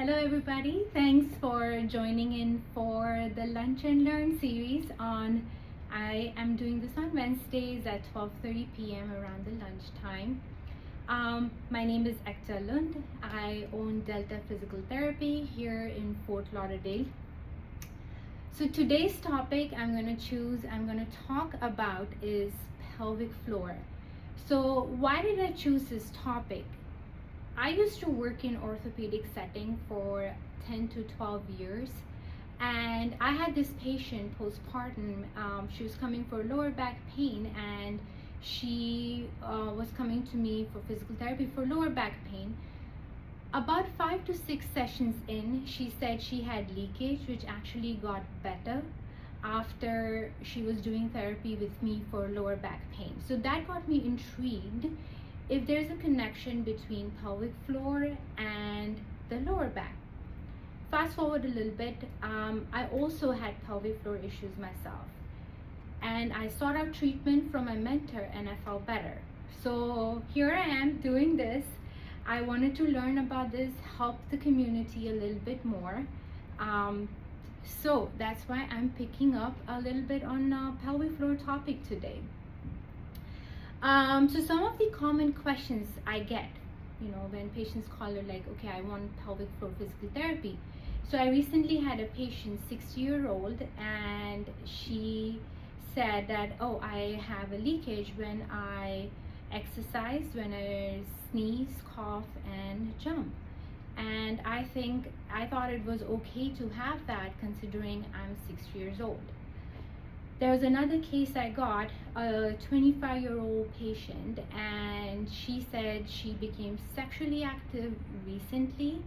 Hello everybody, thanks for joining in for the Lunch and Learn series on I am doing this on Wednesdays at 12:30 p.m. around the lunchtime. My name is Ekta Lund. I own Delta Physical Therapy here in Fort Lauderdale. So today's topic I'm going to talk about is pelvic floor. So why did I choose this topic? I used to work in orthopedic setting for 10 to 12 years, and I had this patient postpartum. She was coming for lower back pain, and she was coming to me for physical therapy for lower back pain. About 5 to 6 sessions in, she said she had leakage, which actually got better after she was doing therapy with me for lower back pain. So that got me intrigued if there's a connection between pelvic floor and the lower back. Fast forward a little bit, I also had pelvic floor issues myself, and I sought out treatment from my mentor and I felt better. So here I am doing this. I wanted to learn about this, help the community a little bit more. So that's why I'm picking up a little bit on pelvic floor topic today. So some of the common questions I get, when patients call are like, okay, I want pelvic floor physical therapy. So I recently had a patient, 60-year-old, and she said that, oh, I have a leakage when I exercise, when I sneeze, cough, and jump. And I thought it was okay to have that considering I'm 60 years old. There was another case I got, a 25-year-old patient, and she said she became sexually active recently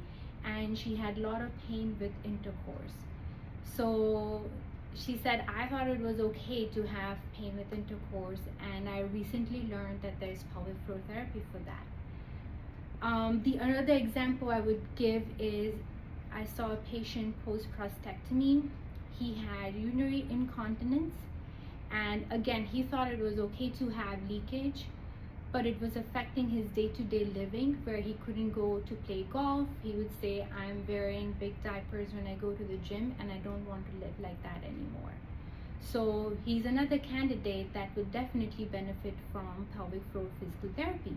and she had a lot of pain with intercourse. So she said, I thought it was okay to have pain with intercourse, and I recently learned that there's pelvic floor therapy for that. The another example I would give is I saw a patient post-prostatectomy. He had urinary incontinence, and again, he thought it was okay to have leakage, but it was affecting his day-to-day living, where he couldn't go to play golf. He would say, I'm wearing big diapers when I go to the gym and I don't want to live like that anymore. So he's another candidate that would definitely benefit from pelvic floor physical therapy.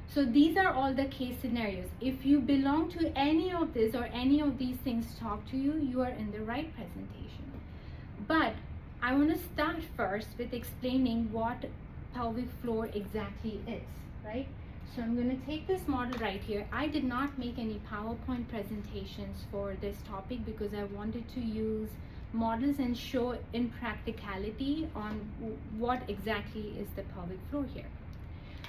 So these are all the case scenarios. If you belong to any of this or any of these things talk to you, you are in the right presentation. But I want to start first with explaining what pelvic floor exactly is, right? So I'm going to take this model right here. I did not make any PowerPoint presentations for this topic because I wanted to use models and show in practicality on what exactly is the pelvic floor here.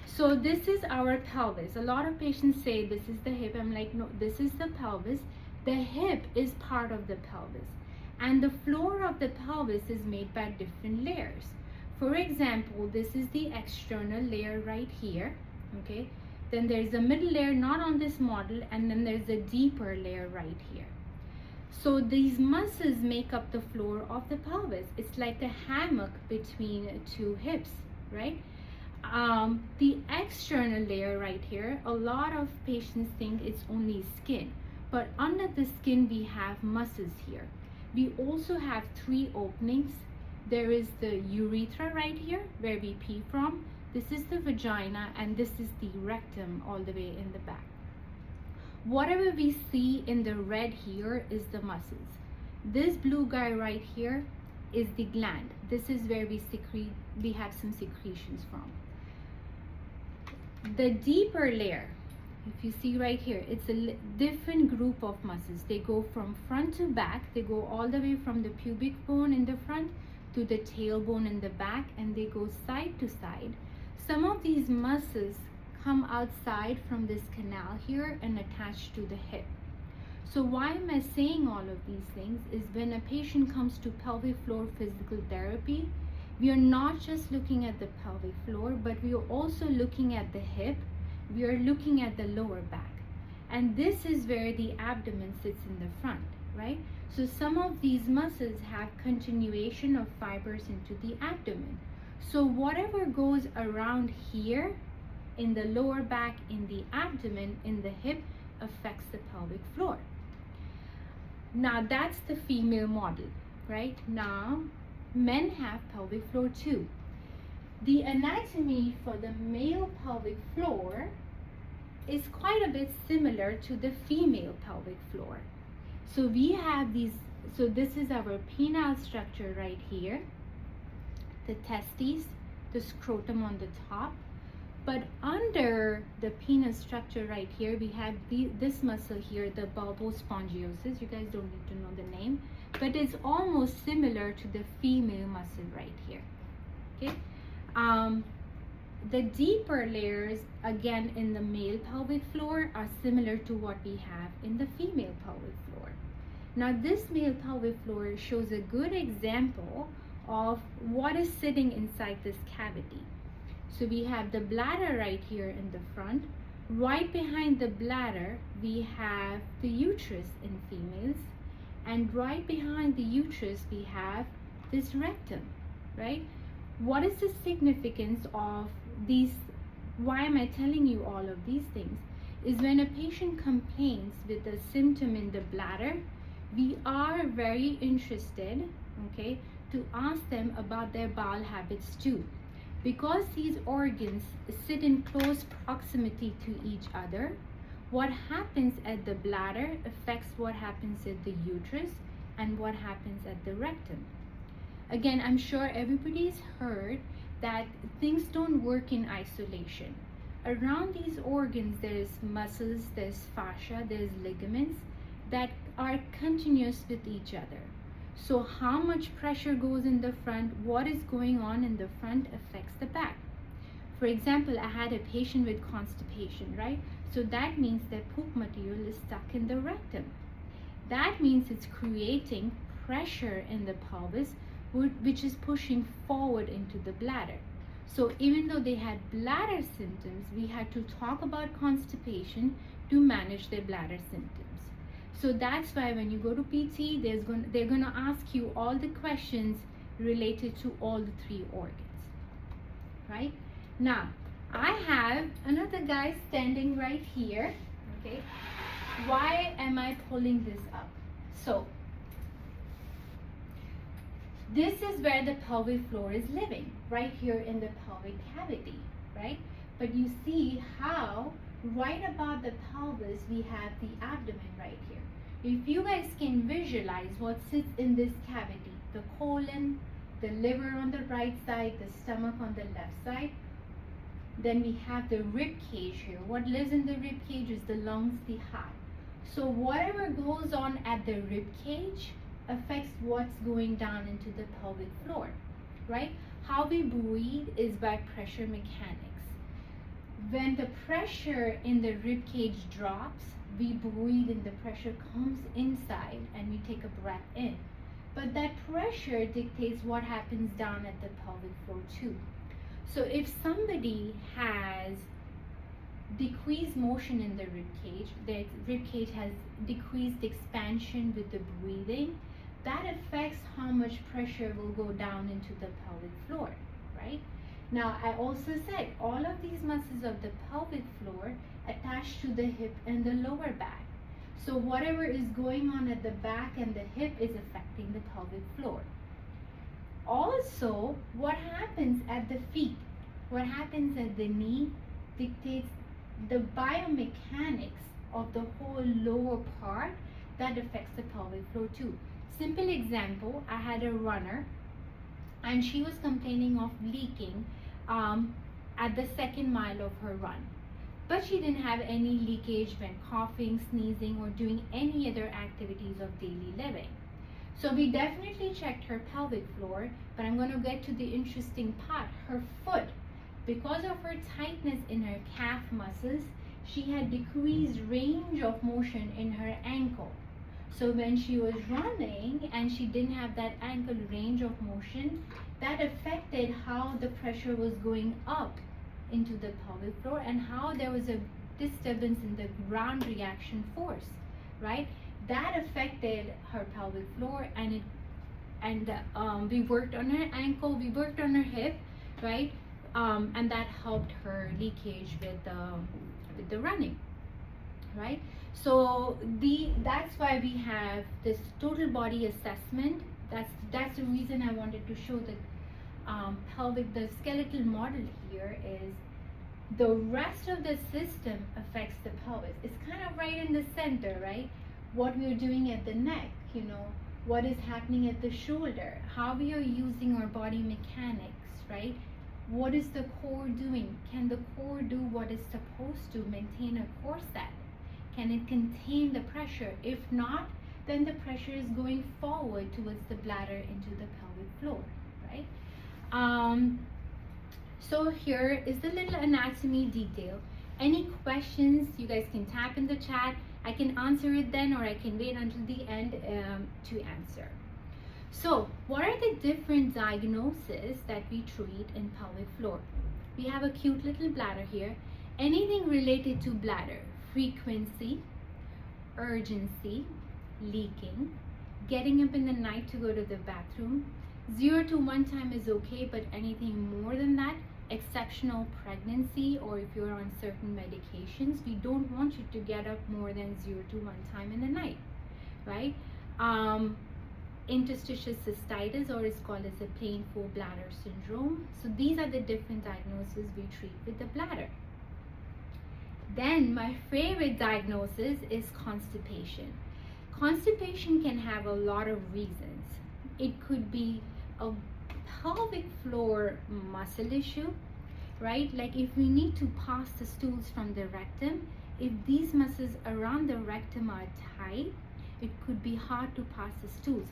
So this is our pelvis. A lot of patients say this is the hip. I'm like, no, this is the pelvis. The hip is part of the pelvis, and the floor of the pelvis is made by different layers. For example, this is the external layer right here, okay? Then there's a middle layer not on this model, and then there's a deeper layer right here. So these muscles make up the floor of the pelvis. It's like a hammock between two hips, right? The external layer right here, a lot of patients think it's only skin, but under the skin we have muscles here. We also have 3 openings. There is the urethra right here where we pee from. This is the vagina, and this is the rectum all the way in the back. Whatever we see in the red here is the muscles. This blue guy right here is the gland. This is where we have some secretions from. The deeper layer, if you see right here, it's a different group of muscles. They go from front to back. They go all the way from the pubic bone in the front to the tailbone in the back, and they go side to side. Some of these muscles come outside from this canal here and attach to the hip. So why am I saying all of these things is when a patient comes to pelvic floor physical therapy, we are not just looking at the pelvic floor, but we are also looking at the hip. We are looking at the lower back. And this is where the abdomen sits in the front, right? So some of these muscles have continuation of fibers into the abdomen. So whatever goes around here in the lower back, in the abdomen, in the hip, affects the pelvic floor. Now that's the female model, right? Now men have pelvic floor too. The anatomy for the male pelvic floor is quite a bit similar to the female pelvic floor. So we have these, so this is our penile structure right here, the testes, the scrotum on the top. But under the penis structure right here, we have this muscle here, the bulbospongiosus. You guys don't need to know the name, but it's almost similar to the female muscle right here. Okay. The deeper layers, again, in the male pelvic floor are similar to what we have in the female pelvic floor. Now, this male pelvic floor shows a good example of what is sitting inside this cavity. So we have the bladder right here in the front. Right behind the bladder, we have the uterus in females. And right behind the uterus, we have this rectum, right? What is the significance of these? Why am I telling you all of these things? Is when a patient complains with a symptom in the bladder, we are very interested, okay, to ask them about their bowel habits too. Because these organs sit in close proximity to each other, what happens at the bladder affects what happens at the uterus and what happens at the rectum. Again, I'm sure everybody's heard that things don't work in isolation. Around these organs, there's muscles, there's fascia, there's ligaments that are continuous with each other. So how much pressure goes in the front, what is going on in the front affects the back. For example, I had a patient with constipation, right? So that means that poop material is stuck in the rectum. That means it's creating pressure in the pelvis, which is pushing forward into the bladder. So even though they had bladder symptoms, we had to talk about constipation to manage their bladder symptoms. So that's why when you go to PT, they're going to ask you all the questions related to all the three organs, right? Now, I have another guy standing right here, okay? Why am I pulling this up? So, this is where the pelvic floor is living, right here in the pelvic cavity, right? But you see how right above the pelvis we have the abdomen right here. If you guys can visualize what sits in this cavity, the colon, the liver on the right side, the stomach on the left side, then we have the rib cage here. What lives in the rib cage is the lungs, the heart. So whatever goes on at the rib cage affects what's going down into the pelvic floor, right? How we breathe is by pressure mechanics. When the pressure in the rib cage drops, we breathe and the pressure comes inside and we take a breath in. But that pressure dictates what happens down at the pelvic floor too. So if somebody has decreased motion in the rib cage has decreased expansion with the breathing, that affects how much pressure will go down into the pelvic floor, right? Now, I also said all of these muscles of the pelvic floor attach to the hip and the lower back. So whatever is going on at the back and the hip is affecting the pelvic floor. Also, what happens at the feet, what happens at the knee dictates the biomechanics of the whole lower part that affects the pelvic floor too. Simple example, I had a runner and she was complaining of leaking at the second mile of her run. But she didn't have any leakage when coughing, sneezing, or doing any other activities of daily living. So we definitely checked her pelvic floor, but I'm going to get to the interesting part, her foot. Because of her tightness in her calf muscles, she had decreased range of motion in her ankle. So when she was running and she didn't have that ankle range of motion, that affected how the pressure was going up into the pelvic floor and how there was a disturbance in the ground reaction force, right? That affected her pelvic floor, and we worked on her ankle, we worked on her hip, right? And that helped her leakage with the running. right? So that's why we have this total body assessment. That's the reason I wanted to show the pelvic, the skeletal model here is the rest of the system affects the pelvis. It's kind of right in the center, right? What we're doing at the neck, what is happening at the shoulder, how we are using our body mechanics, right? What is the core doing? Can the core do what it's supposed to, maintain a core set? Can it contain the pressure? If not, then the pressure is going forward towards the bladder into the pelvic floor, right? So here is the little anatomy detail. Any questions, you guys can tap in the chat. I can answer it then, or I can wait until the end to answer. So what are the different diagnoses that we treat in pelvic floor? We have a cute little bladder here. Anything related to bladder, frequency, urgency, leaking, getting up in the night to go to the bathroom. 0 to 1 time is okay, but anything more than that, exceptional pregnancy, or if you're on certain medications, we don't want you to get up more than 0 to 1 time in the night, right? Interstitial cystitis, or it's called as a painful bladder syndrome. So these are the different diagnoses we treat with the bladder. Then my favorite diagnosis is constipation. Constipation can have a lot of reasons. It could be a pelvic floor muscle issue, right? Like if we need to pass the stools from the rectum, if these muscles around the rectum are tight, it could be hard to pass the stools.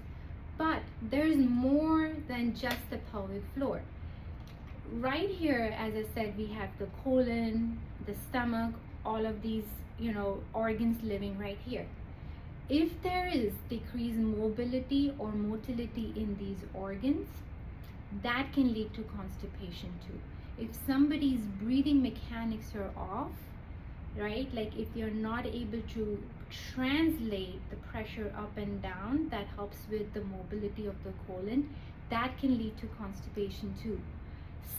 But there's more than just the pelvic floor. Right here, as I said, we have the colon, the stomach, all of these, organs living right here. If there is decreased mobility or motility in these organs, that can lead to constipation too. If somebody's breathing mechanics are off, right? Like if you're not able to translate the pressure up and down, that helps with the mobility of the colon, that can lead to constipation too.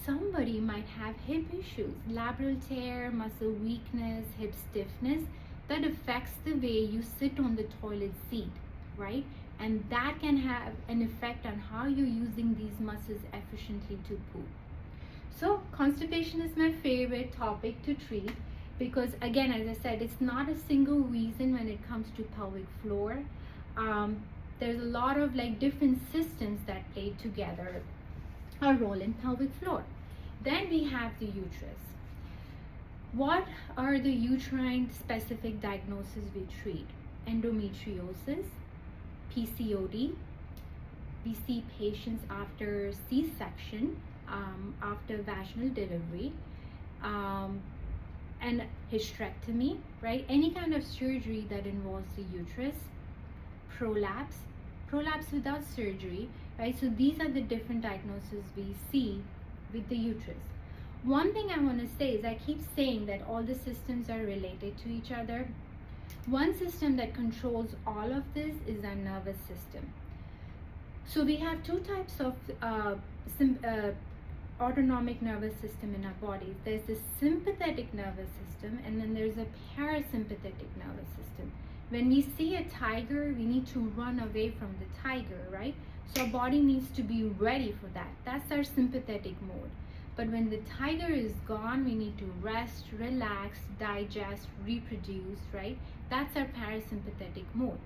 Somebody might have hip issues, labral tear, muscle weakness, hip stiffness, that affects the way you sit on the toilet seat, right? And that can have an effect on how you're using these muscles efficiently to poop. So constipation is my favorite topic to treat because, again, as I said, it's not a single reason when it comes to pelvic floor. There's a lot of different systems that play together a role in pelvic floor. Then we have the uterus. What are the uterine specific diagnoses we treat? Endometriosis, PCOD. We see patients after C-section, after vaginal delivery, and hysterectomy, right? Any kind of surgery that involves the uterus, prolapse without surgery, right? So these are the different diagnoses we see with the uterus. One thing I want to say is I keep saying that all the systems are related to each other. One system that controls all of this is our nervous system. So we have two types of autonomic nervous system in our bodies. There's the sympathetic nervous system, and then there's a parasympathetic nervous system. When we see a tiger, we need to run away from the tiger, right? So our body needs to be ready for that. That's our sympathetic mode. But when the tiger is gone, we need to rest, relax, digest, reproduce, right? That's our parasympathetic mode.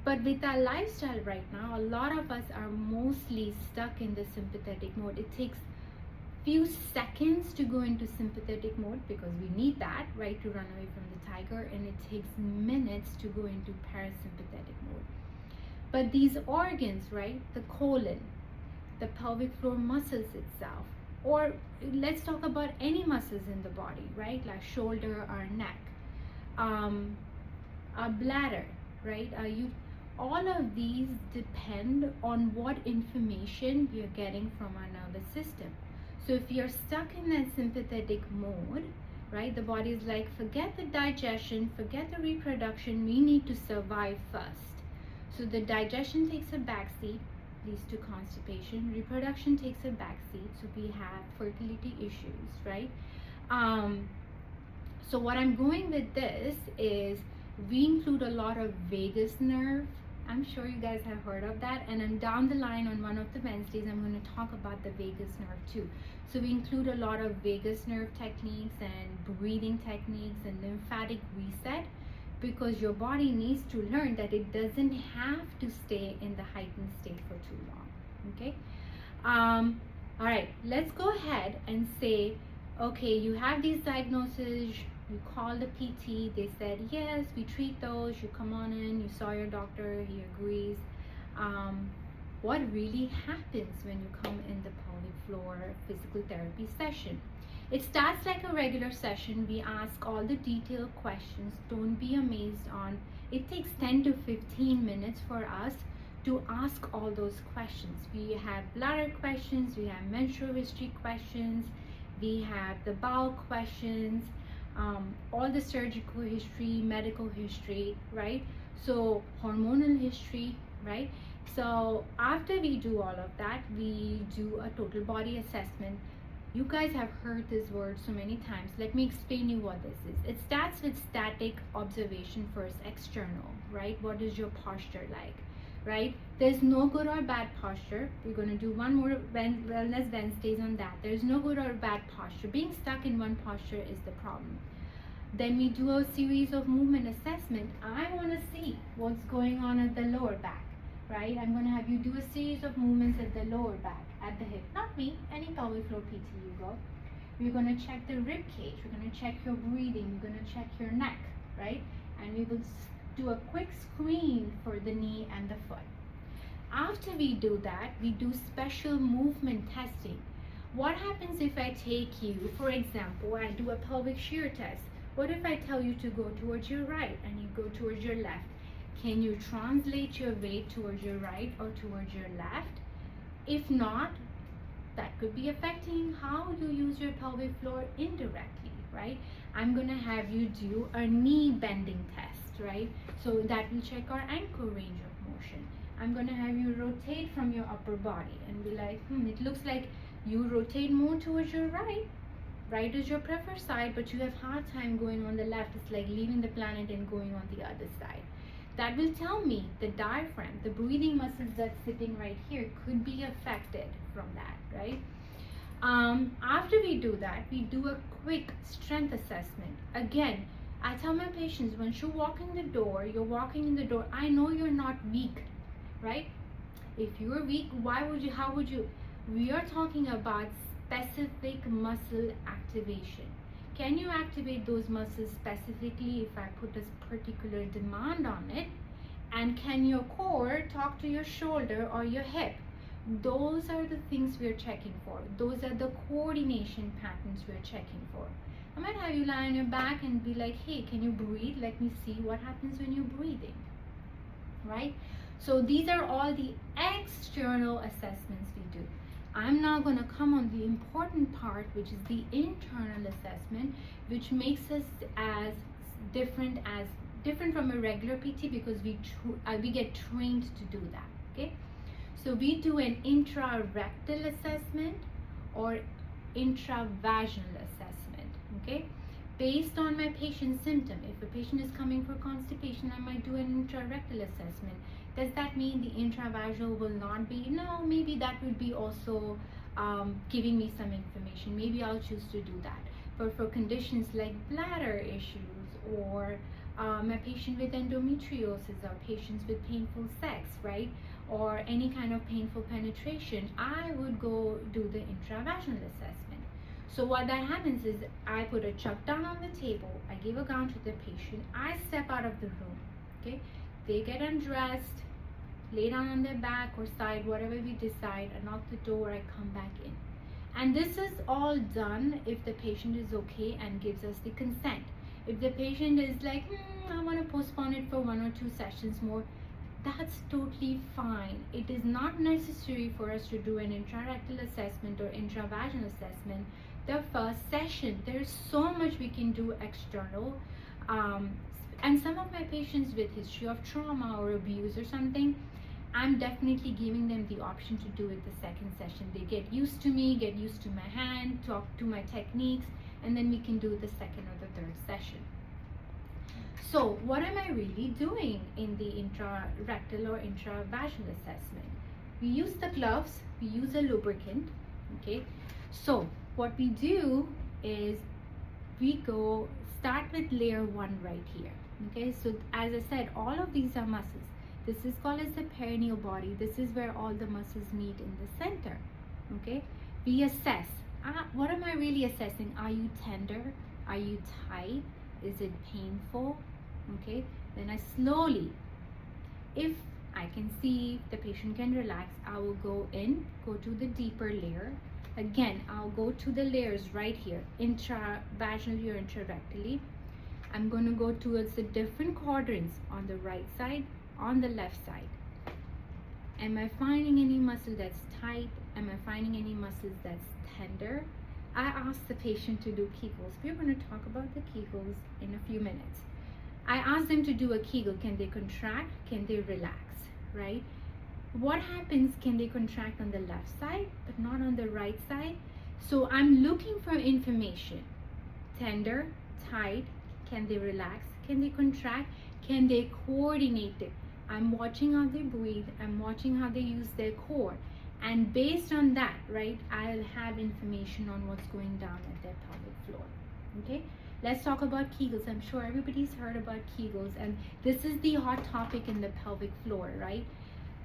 But with our lifestyle right now, a lot of us are mostly stuck in the sympathetic mode. It takes few seconds to go into sympathetic mode because we need that, right, to run away from the tiger, and it takes minutes to go into parasympathetic mode. But these organs, right, the colon, the pelvic floor muscles itself, or let's talk about any muscles in the body, right, like shoulder or neck, our bladder, right, all of these depend on what information we are getting from our nervous system. So if you're stuck in that sympathetic mode, right, the body is like, forget the digestion, forget the reproduction, we need to survive first. So the digestion takes a backseat, leads to constipation. Reproduction takes a backseat, so we have fertility issues, right? So what I'm going with this is we include a lot of vagus nerve. I'm sure you guys have heard of that, and then down the line on one of the Wednesdays I'm going to talk about the vagus nerve too. So we include a lot of vagus nerve techniques and breathing techniques and lymphatic reset, because your body needs to learn that it doesn't have to stay in the heightened state for too long. Okay, all right, let's go ahead and say, okay, you have these diagnoses, you call the PT, they said yes, we treat those, you come on in, you saw your doctor, he agrees. What really happens when you come in the pelvic floor physical therapy session? It starts like a regular session. We ask all the detailed questions. Don't be amazed on, it takes 10 to 15 minutes for us to ask all those questions. We have bladder questions, we have menstrual history questions, we have the bowel questions, all the surgical history, medical history, right? So hormonal history, right? So after we do all of that, we do a total body assessment. You guys have heard this word so many times. Let me explain you what this is. It starts with static observation first, external, right? What is your posture like, right? There's no good or bad posture. We're going to do one more Wellness Wednesdays on that. There's no good or bad posture. Being stuck in one posture is the problem. Then we do a series of movement assessment. I want to see what's going on at the lower back, right? I'm going to have you do a series of movements at the lower back, at the hip. Not me, any pelvic floor PT you go. We're going to check the rib cage. We're going to check your breathing. We're going to check your neck, right? And we will do a quick screen for the knee and the foot. After we do that, we do special movement testing. What happens if I take you, for example, I do a pelvic shear test. What if I tell you to go towards your right and you go towards your left? Can you translate your weight towards your right or towards your left? If not, that could be affecting how you use your pelvic floor indirectly, right? I'm going to have you do a knee bending test, right? So that will check our ankle range of motion. I'm going to have you rotate from your upper body and be like, it looks like you rotate more towards your right. Right is your preferred side, but you have hard time going on the left. It's like leaving the planet and going on the other side. That will tell me the diaphragm, the breathing muscles that's sitting right here could be affected from that, right? After we do that, we do a quick strength assessment. Again, I tell my patients, once you walk in the door, you're walking in the door, I know you're not weak, right? If you're weak, how would you? We are talking about specific muscle activation. Can you activate those muscles specifically if I put a particular demand on it? And can your core talk to your shoulder or your hip? Those are the things we're checking for. Those are the coordination patterns we're checking for. I might have you lie on your back and be like, hey, can you breathe? Let me see what happens when you're breathing, right? So these are all the external assessments we do. I'm now going to come on the important part, which is the internal assessment, which makes us as different from a regular PT, because we get trained to do that. Okay, so we do an intrarectal assessment or intravaginal assessment. Okay, based on my patient's symptom. If a patient is coming for constipation, I might do an intrarectal assessment. Does that mean the intravaginal will not be? No, maybe that would be also giving me some information. Maybe I'll choose to do that. But for conditions like bladder issues or a patient with endometriosis or patients with painful sex, right? Or any kind of painful penetration, I would go do the intravaginal assessment. So what that happens is I put a chuck down on the table, I give a gown to the patient, I step out of the room, okay? They get undressed, lay down on their back or side, whatever we decide, I knock the door, I come back in. And this is all done if the patient is okay and gives us the consent. If the patient is like, I want to postpone it for 1 or 2 sessions more, that's totally fine. It is not necessary for us to do an intrarectal assessment or intravaginal assessment the first session. There's so much we can do external. And some of my patients with history of trauma or abuse or something, I'm definitely giving them the option to do it the second session. They get used to me, get used to my hand, talk to my techniques, and then we can do the second or the third session. So what am I really doing in the intrarectal or intravaginal assessment? We use the gloves, we use a lubricant, okay? So what we do is we start with layer 1 right here, okay? So as I said, all of these are muscles. This is called as the perineal body. This is where all the muscles meet in the center, okay? We assess. What am I really assessing? Are you tender? Are you tight? Is it painful? Okay, then I slowly, if I can see the patient can relax, I will go to the deeper layer. Again, I'll go to the layers right here, intravaginally or intrarectally. I'm going to go towards the different quadrants on the right side, on the left side. Am I finding any muscle that's tight? Am I finding any muscles that's tender? I ask the patient to do Kegels. We're going to talk about the Kegels in a few minutes. I ask them to do a Kegel. Can they contract? Can they relax? Right? What happens? Can they contract on the left side but not on the right side? So I'm looking for information. Tender, tight, can they relax? Can they contract? Can they coordinate it? I'm watching how they breathe. I'm watching how they use their core. And based on that, right, I'll have information on what's going down at their pelvic floor. Okay? Let's talk about Kegels. I'm sure everybody's heard about Kegels, and this is the hot topic in the pelvic floor, right?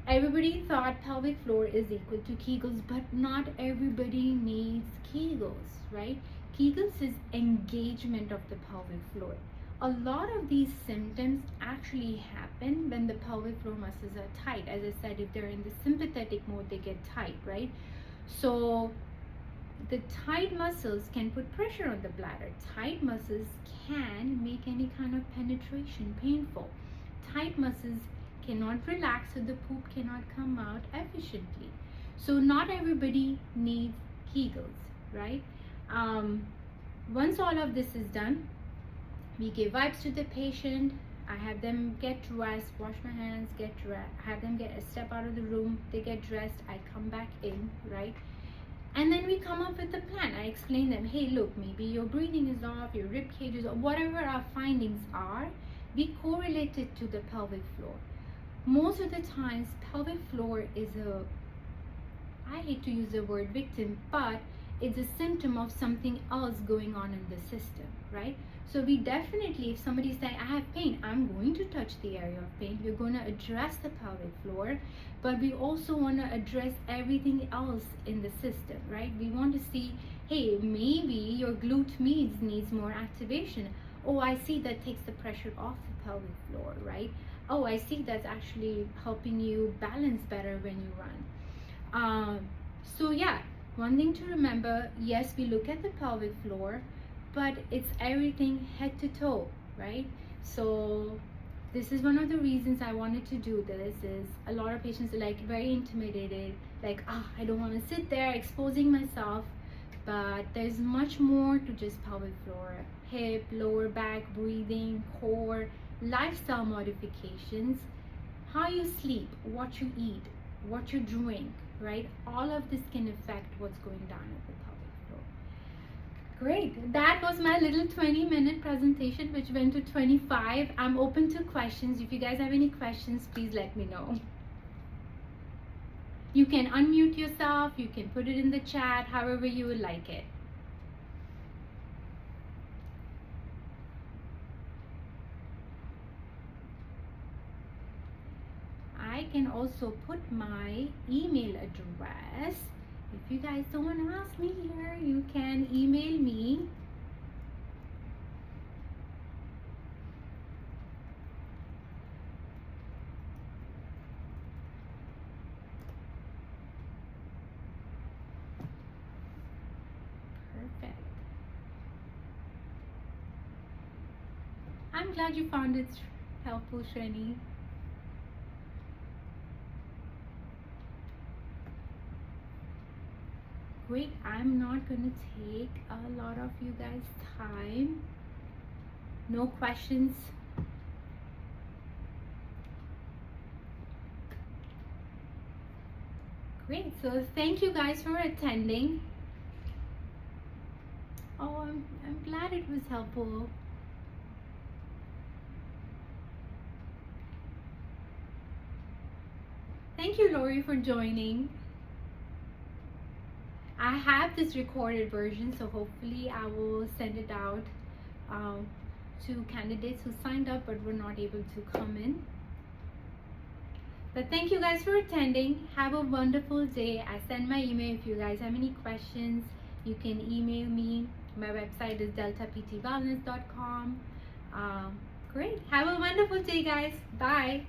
Everybody thought pelvic floor is equal to Kegels, but not everybody needs Kegels, right? Kegels is engagement of the pelvic floor. A lot of these symptoms actually happen when the pelvic floor muscles are tight. As I said, if they're in the sympathetic mode, they get tight, right? So the tight muscles can put pressure on the bladder. Tight muscles can make any kind of penetration painful. Tight muscles cannot relax, so the poop cannot come out efficiently. So not everybody needs Kegels, right? Once all of this is done, we give wipes to the patient. I have them get dressed, wash my hands, get dressed, have them step out of the room, they get dressed, I come back in, right? And then we come up with a plan. I explain them, hey, look, maybe your breathing is off, your rib cage is off, whatever our findings are, we correlate it to the pelvic floor. Most of the times, pelvic floor is I hate to use the word victim, but it's a symptom of something else going on in the system, right? So we definitely, if somebody's saying, I have pain, I'm going to touch the area of pain. We're going to address the pelvic floor, but we also want to address everything else in the system, right? We want to see, hey, maybe your glute med needs more activation. Oh, I see that takes the pressure off the pelvic floor, right? Oh, I see that's actually helping you balance better when you run. So yeah, one thing to remember, yes, we look at the pelvic floor, but it's everything head to toe, right? So this is one of the reasons I wanted to do this. Is a lot of patients are like very intimidated, like, I don't want to sit there exposing myself. But there's much more to just pelvic floor. Hip, lower back, breathing, core, lifestyle modifications, how you sleep, what you eat, what you drink, right? All of this can affect what's going down at the pelvic floor. Great. That was my little 20-minute presentation, which went to 25. I'm open to questions. If you guys have any questions, please let me know. You can unmute yourself, you can put it in the chat, however you would like it. I can also put my email address. If you guys don't want to ask me here, you can email me. Perfect. I'm glad you found it helpful, Shani. Great. I'm not going to take a lot of you guys' time. No questions. Great. So thank you guys for attending. Oh, I'm glad it was helpful. Thank you, Lori, for joining. I have this recorded version, so hopefully I will send it out um, to candidates who signed up but were not able to come in. But thank you guys for attending. Have a wonderful day. I send my email. If you guys have any questions, you can email me. My website is deltaptwellness.com. Great. Have a wonderful day, guys. Bye.